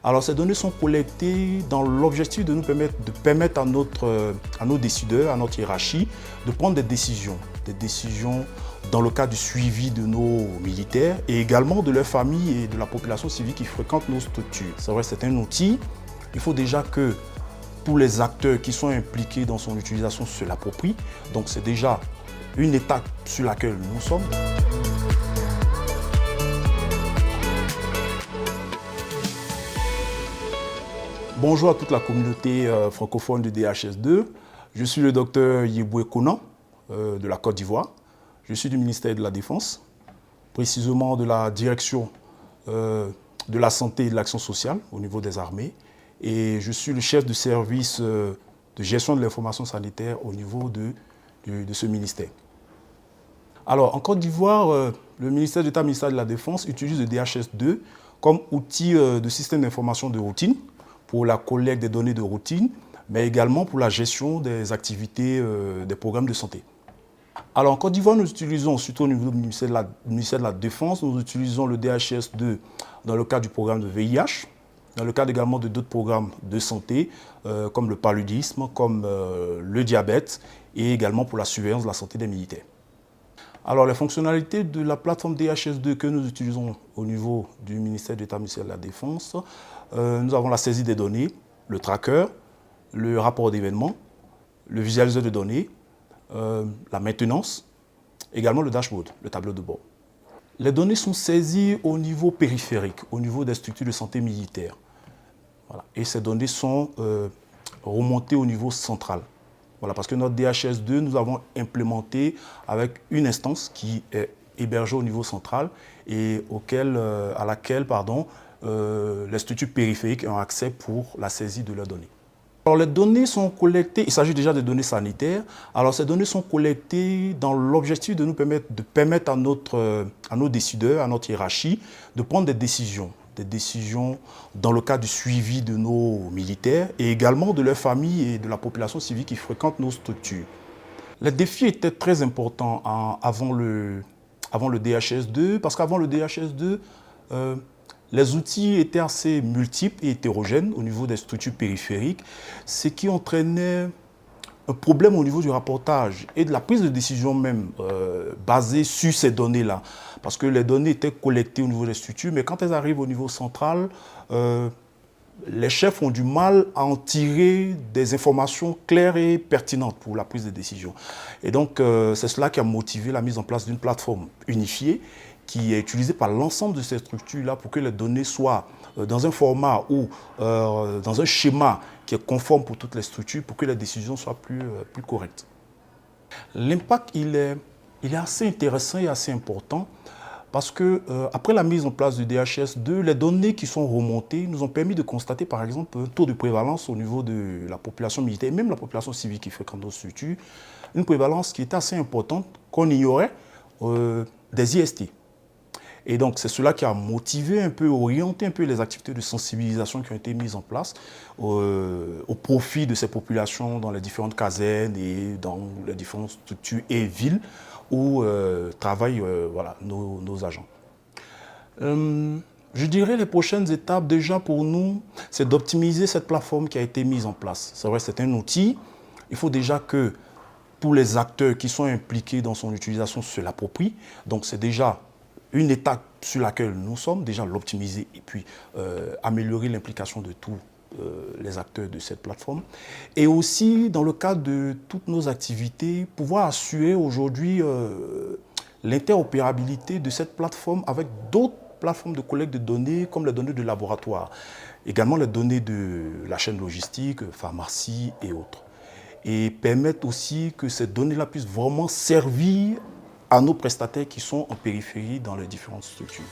Alors ces données sont collectées dans l'objectif de nous permettre à nos décideurs, à notre hiérarchie, de prendre des décisions dans le cadre du suivi de nos militaires et également de leurs familles et de la population civile qui fréquente nos structures. C'est vrai, c'est un outil. Il faut déjà que tous les acteurs qui sont impliqués dans son utilisation se l'approprient. Donc c'est déjà une étape sur laquelle nous sommes. Bonjour à toute la communauté francophone du DHS2. Je suis le docteur Yeboué Konan de la Côte d'Ivoire. Je suis du ministère de la Défense, précisément de la direction de la santé et de l'action sociale au niveau des armées. Et je suis le chef du service de gestion de l'information sanitaire au niveau de ce ministère. Alors, en Côte d'Ivoire, le ministère d'État, ministère de la Défense, utilise le DHS2 comme outil de système d'information de routine pour la collecte des données de routine, mais également pour la gestion des activités des programmes de santé. Alors, en Côte d'Ivoire, nous utilisons, surtout au niveau du ministère de la Défense, nous utilisons le DHS2 dans le cadre du programme de VIH, dans le cadre également de d'autres programmes de santé, comme le paludisme, comme le diabète, et également pour la surveillance de la santé des militaires. Alors, les fonctionnalités de la plateforme DHS2 que nous utilisons au niveau du ministère d'État, ministère de la Défense, nous avons la saisie des données, le tracker, le rapport d'événements, le visualiseur de données, la maintenance, également le dashboard, le tableau de bord. Les données sont saisies au niveau périphérique, au niveau des structures de santé militaire. Voilà. Et ces données sont remontées au niveau central. Voilà, parce que notre DHS2, nous avons implémenté avec une instance qui est hébergée au niveau central et à laquelle les structures périphériques ont accès pour la saisie de leurs données. Alors les données sont collectées, il s'agit déjà de données sanitaires, alors ces données sont collectées dans l'objectif de nous permettre à nos décideurs, à notre hiérarchie, de prendre des décisions dans le cadre du suivi de nos militaires et également de leurs familles et de la population civile qui fréquente nos structures. Les défis étaient très importants avant le DHS2, parce qu'avant le DHS2, les outils étaient assez multiples et hétérogènes au niveau des structures périphériques, ce qui entraînait un problème au niveau du rapportage et de la prise de décision même basée sur ces données-là. Parce que les données étaient collectées au niveau des structures, mais quand elles arrivent au niveau central, les chefs ont du mal à en tirer des informations claires et pertinentes pour la prise de décision. Et donc, c'est cela qui a motivé la mise en place d'une plateforme unifiée qui est utilisée par l'ensemble de ces structures-là pour que les données soient dans un format ou dans un schéma qui est conforme pour toutes les structures pour que les décisions soient plus correctes. L'impact, il est assez intéressant et assez important parce que après la mise en place du DHS2, les données qui sont remontées nous ont permis de constater par exemple un taux de prévalence au niveau de la population militaire et même la population civile qui fréquente nos structures, une prévalence qui était assez importante qu'on ignorait des IST. Et donc, c'est cela qui a motivé un peu, orienté un peu les activités de sensibilisation qui ont été mises en place au profit de ces populations dans les différentes casernes et dans les différentes structures et villes où travaillent nos agents. Je dirais les prochaines étapes déjà pour nous, c'est d'optimiser cette plateforme qui a été mise en place. C'est vrai, c'est un outil. Il faut déjà que tous les acteurs qui sont impliqués dans son utilisation se l'approprient. Donc, c'est déjà une étape sur laquelle nous sommes, déjà l'optimiser et puis améliorer l'implication de tous les acteurs de cette plateforme. Et aussi, dans le cadre de toutes nos activités, pouvoir assurer aujourd'hui l'interopérabilité de cette plateforme avec d'autres plateformes de collecte de données, comme les données de laboratoire, également les données de la chaîne logistique, pharmacie et autres. Et permettre aussi que ces données-là puissent vraiment servir à nos prestataires qui sont en périphérie dans les différentes structures.